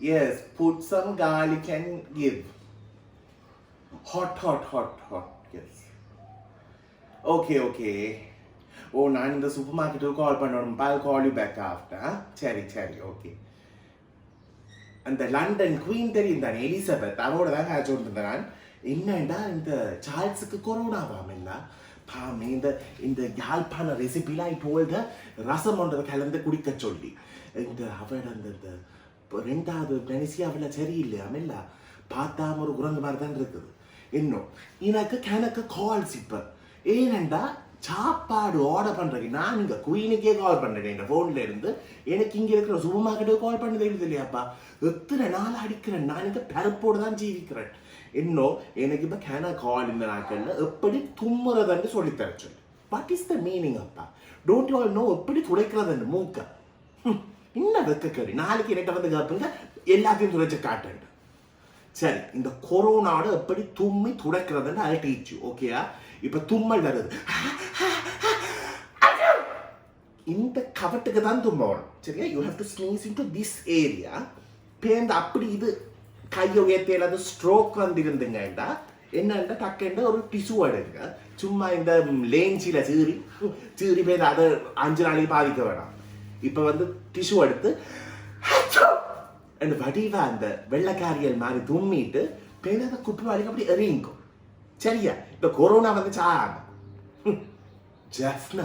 Yes, put some garlic and give. Hot. Yes. Okay. Oh, நான் இந்த super மார்க்கெட்டுக்கு கால் பண்ணணும். I'll call you back after. சரி, okay. அந்த லண்டன் குவீன் தெரியும் தானே எலிசபெத், அவரோட தான் காய்ச்சி கொடுத்துருந்தேன். என்னண்டா இந்த சார்ல்ஸுக்கு கொரோனாவாம் இல்லை பாமே. இந்த யாழ்ப்பாண ரெசிபிலாம் இப்போ ரசம் ஒன்றதை கலந்து குடிக்க சொல்லி இந்த அவட அந்த ரெண்டாவது நினைச்சி அவளை சரியில்லையாம் இல்லை பார்த்தா ஒரு குரங்கு மாதிரி தான் இருக்குது. இன்னும் எனக்கு கால்ஸ் இப்போ ஏனண்டா சாப்பாடு ஆர்டர் பண்ணுறேன். நான் இங்கே குயினுக்கே கால் பண்ணுறேன் எங்கள் ஃபோனில் இருந்து. எனக்கு இங்கே இருக்கிற சூப்பர் மார்க்கெட்டுக்கு கால் பண்ண தெரியுது இல்லையாப்பா. எத்தனை நாள் அடிக்கிறேன் நான், இந்த பரப்போடு தான் ஜீவிக்கிறேன். இன்னும் எனக்கு இப்போ கால் இந்த நாட்களில் எப்படி தும்முறதுன்னு சொல்லித்தர சொல்லி. வாட் இஸ் த மீனிங் அப்பா? டோன்ட் யூ ஆல் நோ எப்படி துடைக்கிறதுன்னு மூக்க இன்னும் வெக்கக்கறி. நாளைக்கு என்கிட்ட வந்து கேட்பீங்க எல்லாத்தையும் துடைச்சு காட்டுண்டு. சரி, இந்த கொரோனாவோட எப்படி தும்மி துடைக்கிறதுன்னு ஐ டீச் யூ. ஓகேயா? இப்போ தும்மல் வருது, இந்த கவட்டுக்கு தான் தும்ப வரும். சரியா? You have to sneeze in to this area. பேருந்து அப்படி இது கையை உயர்த்தியில் அது ஸ்ட்ரோக் வந்து இருந்துங்கண்டா என்னண்டா டக்குண்டா ஒரு டிஷ்யூ எடுங்க. சும்மா இந்த லேஞ்சியில் சீறி பேர் அதை 5 நாளைக்கு பாதிக்க வேணாம். இப்போ வந்து டிஷ்யூ எடுத்து அந்த வடிவா அந்த வெள்ளைக்காரியல் மாதிரி தும்மிட்டு பேர் அதை குப்பைவாளிக்கு அப்படி எறிங்கும். சரியா? இந்த கொரோனா வந்து சாக ஜெஃப்னா